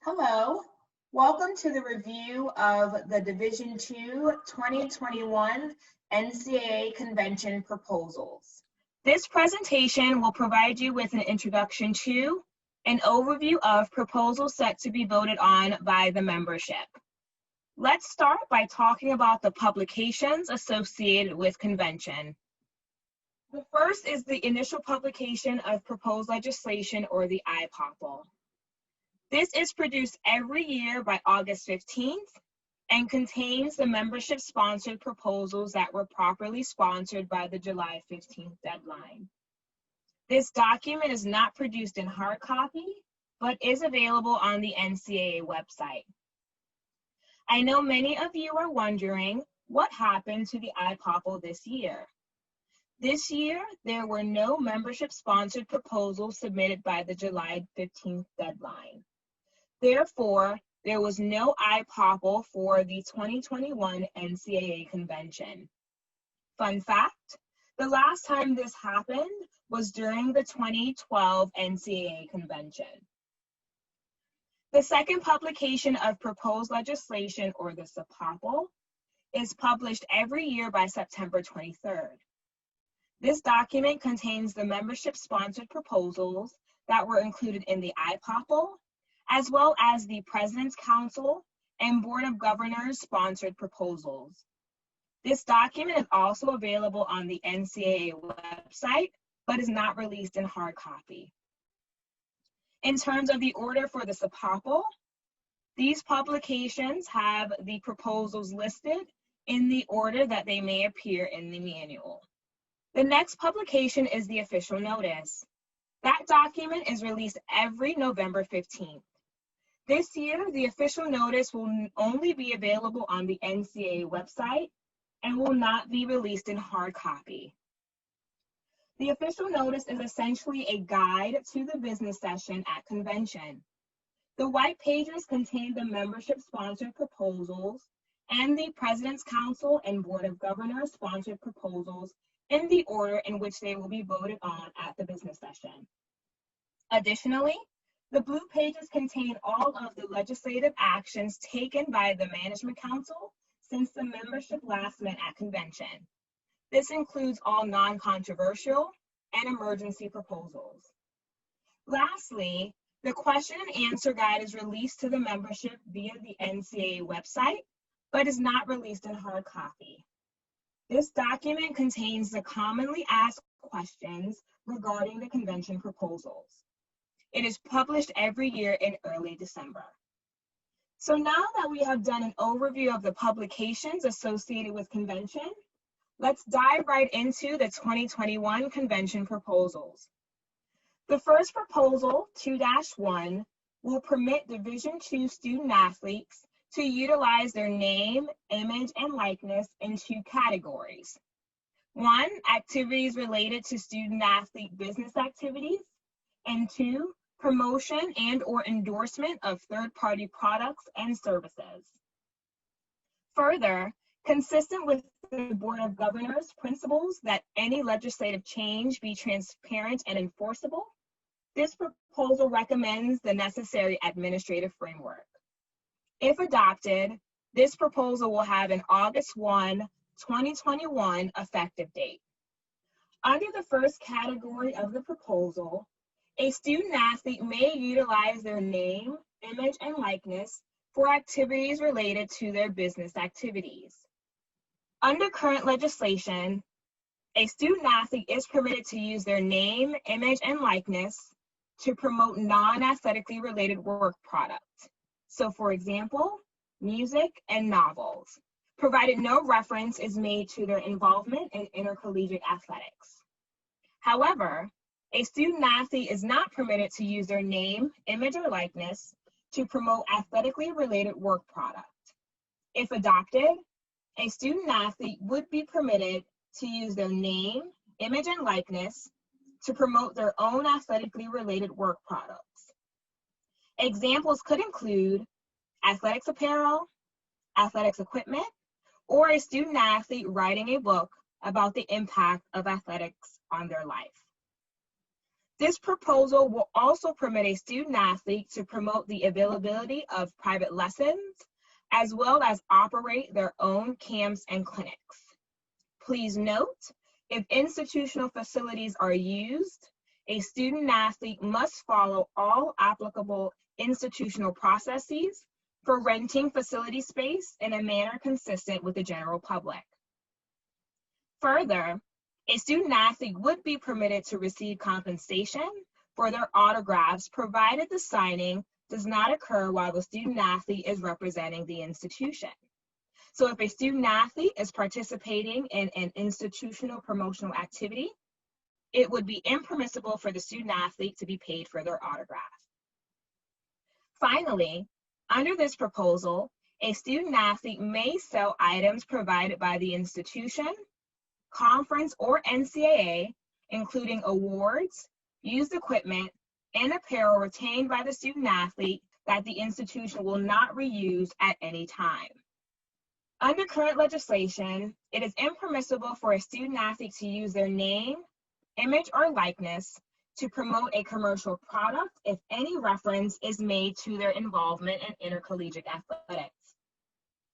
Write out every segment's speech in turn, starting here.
Hello, welcome to the review of the Division II 2021 NCAA Convention proposals. This presentation will provide you with an introduction to an overview of proposals set to be voted on by the membership. Let's start by talking about the publications associated with convention. The first is the initial publication of proposed legislation, or the IPOPL. This is produced every year by August 15th and contains the membership-sponsored proposals that were properly sponsored by the July 15th deadline. This document is not produced in hard copy, but is available on the NCAA website. I know many of you are wondering what happened to the IPOPL this year. This year, there were no membership-sponsored proposals submitted by the July 15th deadline. Therefore, there was no IPOPL for the 2021 NCAA Convention. Fun fact, the last time this happened was during the 2012 NCAA Convention. The second publication of proposed legislation, or the SPOPL, is published every year by September 23rd. This document contains the membership-sponsored proposals that were included in the IPOPL, as well as the President's Council and Board of Governors sponsored proposals. This document is also available on the NCAA website, but is not released in hard copy. In terms of the order for the SPOPL, these publications have the proposals listed in the order that they may appear in the manual. The next publication is the official notice. That document is released every November 15th. This year, the official notice will only be available on the NCAA website and will not be released in hard copy. The official notice is essentially a guide to the business session at convention. The white pages contain the membership-sponsored proposals and the President's Council and Board of Governors sponsored proposals in the order in which they will be voted on at the business session. Additionally, the blue pages contain all of the legislative actions taken by the Management Council since the membership last met at convention. This includes all non-controversial and emergency proposals. Lastly, the question and answer guide is released to the membership via the NCAA website, but is not released in hard copy. This document contains the commonly asked questions regarding the convention proposals. It is published every year in early December. So now that we have done an overview of the publications associated with convention, let's dive right into the 2021 convention proposals. The first proposal, 2-1, will permit Division II student athletes to utilize their name, image, and likeness in two categories. 1, activities related to student-athlete business activities, and 2, promotion and/or endorsement of third-party products and services. Further, consistent with the Board of Governors' principles that any legislative change be transparent and enforceable, this proposal recommends the necessary administrative framework. If adopted, this proposal will have an August 1, 2021 effective date. Under the first category of the proposal, a student-athlete may utilize their name, image, and likeness for activities related to their business activities. Under current legislation, a student-athlete is permitted to use their name, image, and likeness to promote non-athletically related work products. So, for example, music and novels, provided no reference is made to their involvement in intercollegiate athletics. However, a student-athlete is not permitted to use their name, image, or likeness to promote athletically related work product. If adopted, a student-athlete would be permitted to use their name, image, and likeness to promote their own athletically related work products. Examples could include athletics apparel, athletics equipment, or a student-athlete writing a book about the impact of athletics on their life. This proposal will also permit a student athlete to promote the availability of private lessons, as well as operate their own camps and clinics. Please note, if institutional facilities are used, a student athlete must follow all applicable institutional processes for renting facility space in a manner consistent with the general public. Further, a student athlete would be permitted to receive compensation for their autographs, provided the signing does not occur while the student athlete is representing the institution. So if a student athlete is participating in an institutional promotional activity, it would be impermissible for the student athlete to be paid for their autograph. Finally, under this proposal, a student athlete may sell items provided by the institution, conference, or NCAA, including awards, used equipment, and apparel retained by the student athlete that the institution will not reuse at any time. Under current legislation, it is impermissible for a student athlete to use their name, image, or likeness to promote a commercial product if any reference is made to their involvement in intercollegiate athletics.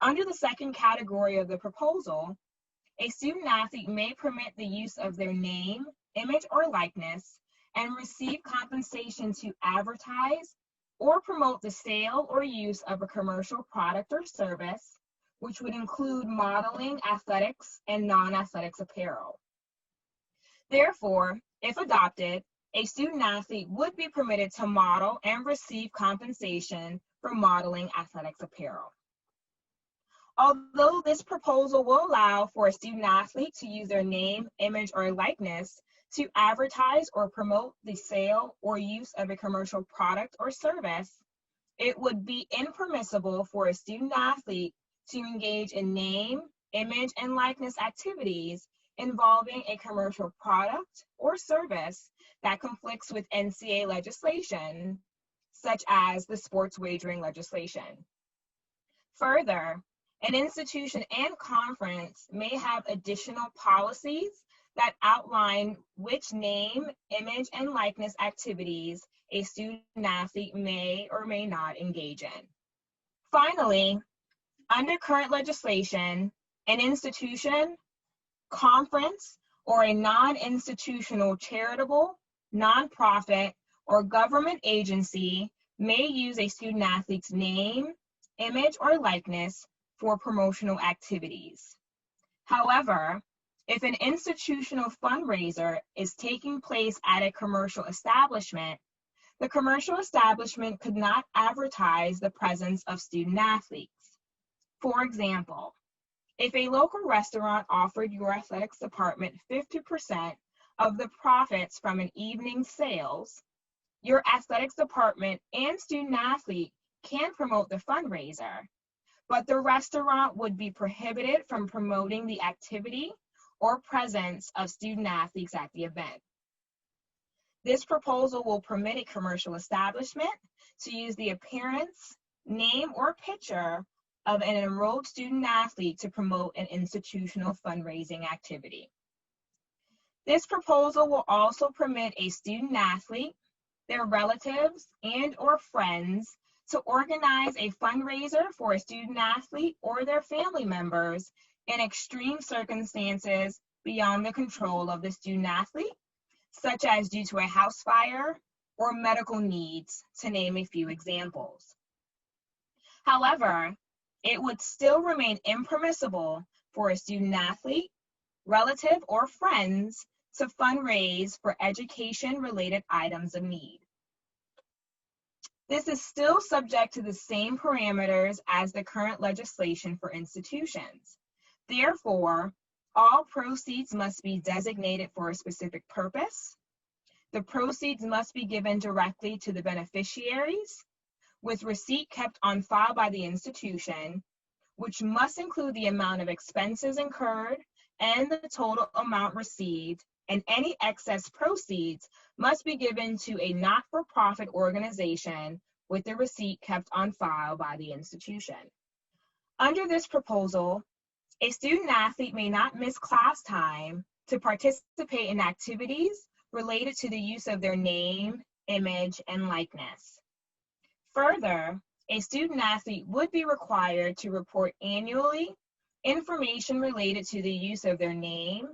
Under the second category of the proposal, a student athlete may permit the use of their name, image, or likeness and receive compensation to advertise or promote the sale or use of a commercial product or service, which would include modeling, athletics, and non-athletics apparel. Therefore, if adopted, a student athlete would be permitted to model and receive compensation for modeling athletics apparel. Although this proposal will allow for a student athlete to use their name, image, or likeness to advertise or promote the sale or use of a commercial product or service, it would be impermissible for a student athlete to engage in name, image, and likeness activities involving a commercial product or service that conflicts with NCAA legislation, such as the sports wagering legislation. Further, an institution and conference may have additional policies that outline which name, image, and likeness activities a student athlete may or may not engage in. Finally, under current legislation, an institution, conference, or a non-institutional charitable, nonprofit, or government agency may use a student athlete's name, image, or likeness for promotional activities. However, if an institutional fundraiser is taking place at a commercial establishment, the commercial establishment could not advertise the presence of student athletes. For example, if a local restaurant offered your athletics department 50% of the profits from an evening's sales, your athletics department and student athlete can promote the fundraiser, but the restaurant would be prohibited from promoting the activity or presence of student athletes at the event. This proposal will permit a commercial establishment to use the appearance, name, or picture of an enrolled student athlete to promote an institutional fundraising activity. This proposal will also permit a student athlete, their relatives, and/or friends to organize a fundraiser for a student athlete or their family members in extreme circumstances beyond the control of the student athlete, such as due to a house fire or medical needs, to name a few examples. However, it would still remain impermissible for a student athlete, relative, or friends to fundraise for education-related items of need. This is still subject to the same parameters as the current legislation for institutions. Therefore, all proceeds must be designated for a specific purpose. The proceeds must be given directly to the beneficiaries, with receipt kept on file by the institution, which must include the amount of expenses incurred and the total amount received, and any excess proceeds must be given to a not-for-profit organization with the receipt kept on file by the institution. Under this proposal, a student athlete may not miss class time to participate in activities related to the use of their name, image, and likeness. Further, a student athlete would be required to report annually information related to the use of their name,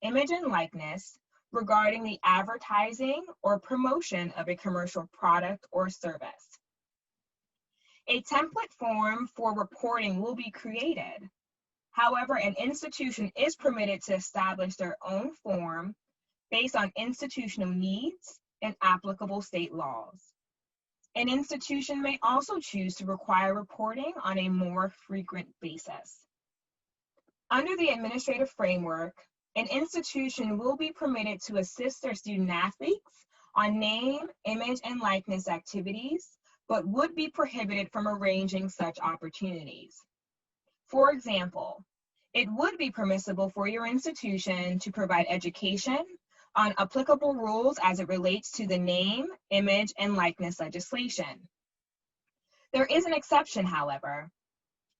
image, and likeness regarding the advertising or promotion of a commercial product or service. A template form for reporting will be created. However, an institution is permitted to establish their own form based on institutional needs and applicable state laws. An institution may also choose to require reporting on a more frequent basis. Under the administrative framework, an institution will be permitted to assist their student athletes on name, image, and likeness activities, but would be prohibited from arranging such opportunities. For example, it would be permissible for your institution to provide education on applicable rules as it relates to the name, image, and likeness legislation. There is an exception, however.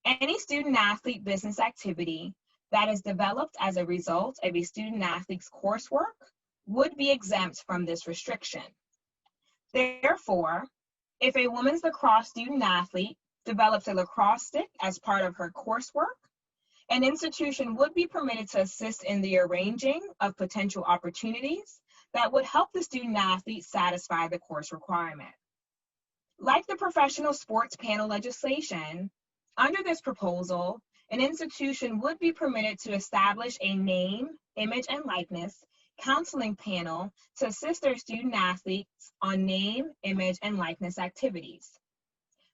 Any student-athlete business activity that is developed as a result of a student-athlete's coursework would be exempt from this restriction. Therefore, if a women's lacrosse student-athlete develops a lacrosse stick as part of her coursework, an institution would be permitted to assist in the arranging of potential opportunities that would help the student-athlete satisfy the course requirement. Like the professional sports panel legislation, under this proposal, an institution would be permitted to establish a name, image, and likeness counseling panel to assist their student-athletes on name, image, and likeness activities.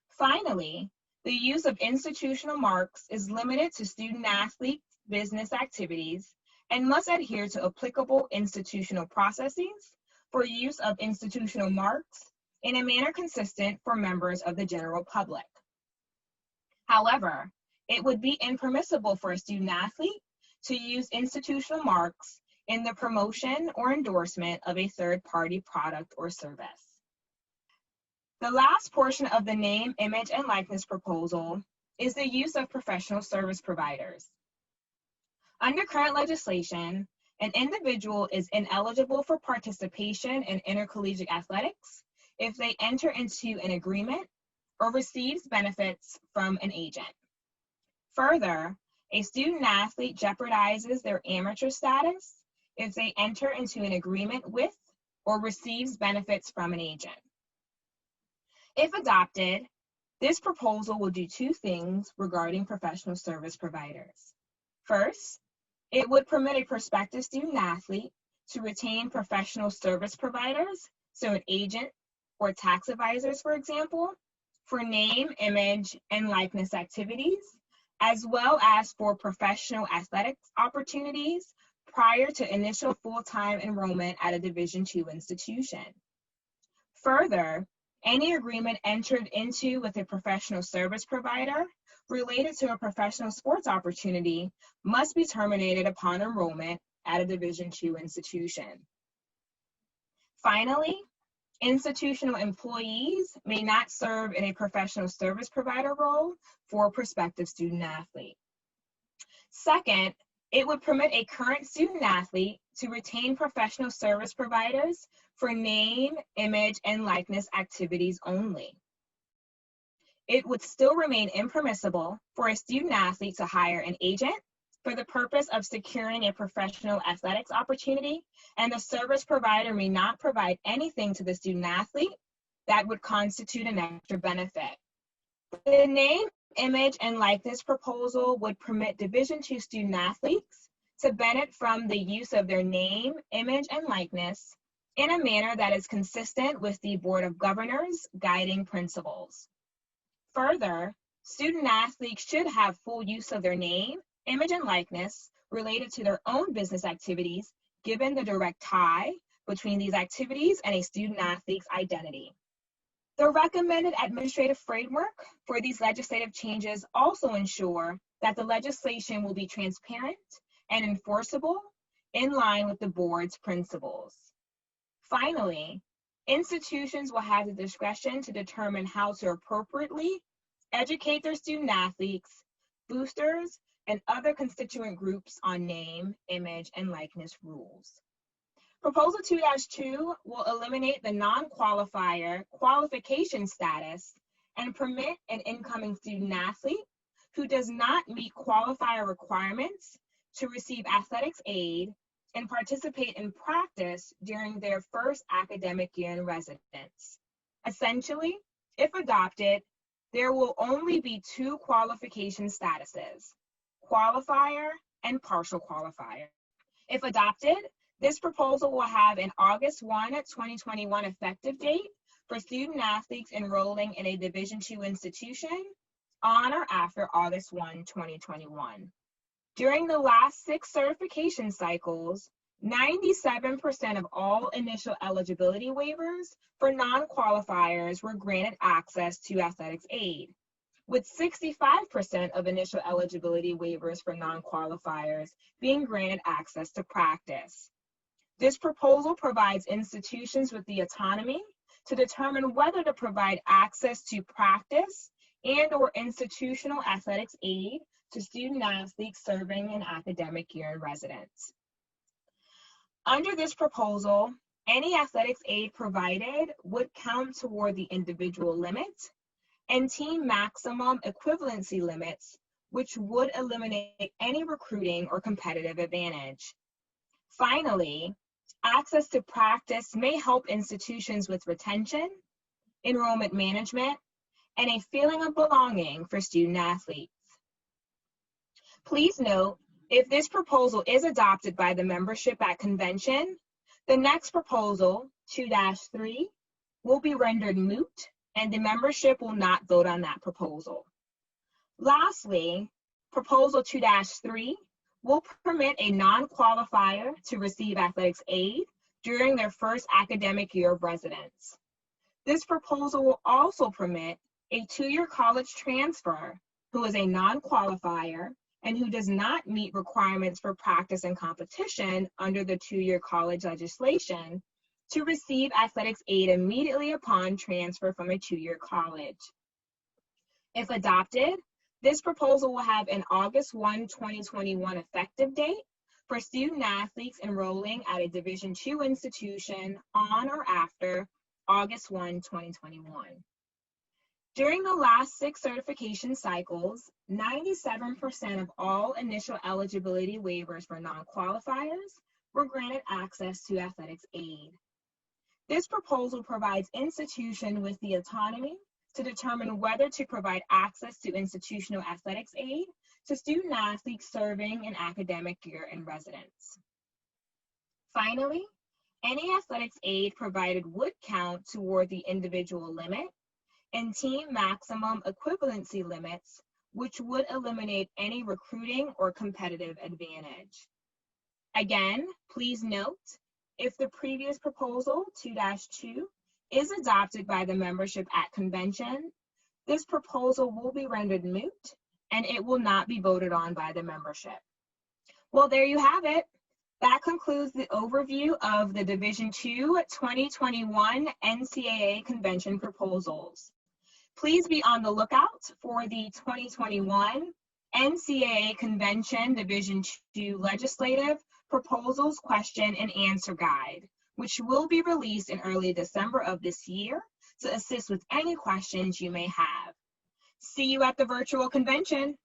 Finally, the use of institutional marks is limited to student-athlete business activities and must adhere to applicable institutional processes for use of institutional marks in a manner consistent for members of the general public. However, it would be impermissible for a student-athlete to use institutional marks in the promotion or endorsement of a third-party product or service. The last portion of the name, image, and likeness proposal is the use of professional service providers. Under current legislation, an individual is ineligible for participation in intercollegiate athletics if they enter into an agreement or receives benefits from an agent. Further, a student-athlete jeopardizes their amateur status if they enter into an agreement with or receives benefits from an agent. If adopted, this proposal will do two things regarding professional service providers. First, it would permit a prospective student-athlete to retain professional service providers, so an agent or tax advisors, for example, for name, image, and likeness activities, as well as for professional athletics opportunities prior to initial full-time enrollment at a Division II institution. Further, any agreement entered into with a professional service provider related to a professional sports opportunity must be terminated upon enrollment at a Division II institution. Finally, institutional employees may not serve in a professional service provider role for a prospective student-athlete. Second, it would permit a current student-athlete to retain professional service providers for name, image, and likeness activities only. It would still remain impermissible for a student-athlete to hire an agent for the purpose of securing a professional athletics opportunity, and the service provider may not provide anything to the student-athlete that would constitute an extra benefit. The name, image, and likeness proposal would permit Division II student-athletes to benefit from the use of their name, image, and likeness in a manner that is consistent with the Board of Governors' guiding principles. Further, student-athletes should have full use of their name, image, and likeness related to their own business activities, given the direct tie between these activities and a student-athlete's identity. The recommended administrative framework for these legislative changes also ensure that the legislation will be transparent and enforceable in line with the board's principles. Finally, institutions will have the discretion to determine how to appropriately educate their student-athletes, boosters, and other constituent groups on name, image, and likeness rules. Proposal 2-2 will eliminate the non-qualifier qualification status and permit an incoming student athlete who does not meet qualifier requirements to receive athletics aid and participate in practice during their first academic year in residence. Essentially, if adopted, there will only be two qualification statuses, qualifier and partial qualifier. If adopted, this proposal will have an August 1, 2021 effective date for student athletes enrolling in a Division II institution on or after August 1, 2021. During the last 6 certification cycles, 97% of all initial eligibility waivers for non-qualifiers were granted access to athletics aid, with 65% of initial eligibility waivers for non-qualifiers being granted access to practice. This proposal provides institutions with the autonomy to determine whether to provide access to practice and/or institutional athletics aid to student athletes serving an academic year in residence. Under this proposal, any athletics aid provided would count toward the individual limit and team maximum equivalency limits, which would eliminate any recruiting or competitive advantage. Finally, access to practice may help institutions with retention, enrollment management, and a feeling of belonging for student athletes. Please note, if this proposal is adopted by the membership at convention, the next proposal, 2-3, will be rendered moot, and the membership will not vote on that proposal. Lastly, proposal 2-3 will permit a non-qualifier to receive athletics aid during their first academic year of residence. This proposal will also permit a 2-year college transfer who is a non-qualifier and who does not meet requirements for practice and competition under the 2-year college legislation to receive athletics aid immediately upon transfer from a 2-year college. If adopted, this proposal will have an August 1, 2021 effective date for student athletes enrolling at a Division II institution on or after August 1, 2021. During the last 6 certification cycles, 97% of all initial eligibility waivers for non-qualifiers were granted access to athletics aid. This proposal provides institutions with the autonomy to determine whether to provide access to institutional athletics aid to student athletes serving an academic year in residence. Finally, any athletics aid provided would count toward the individual limit and team maximum equivalency limits, which would eliminate any recruiting or competitive advantage. Again, please note, if the previous proposal, 2-2, is adopted by the membership at convention, this proposal will be rendered moot and it will not be voted on by the membership. Well, there you have it. That concludes the overview of the Division II 2021 NCAA Convention proposals. Please be on the lookout for the 2021 NCAA Convention Division II Legislative Proposals Question and Answer Guide, which will be released in early December of this year to assist with any questions you may have. See you at the virtual convention.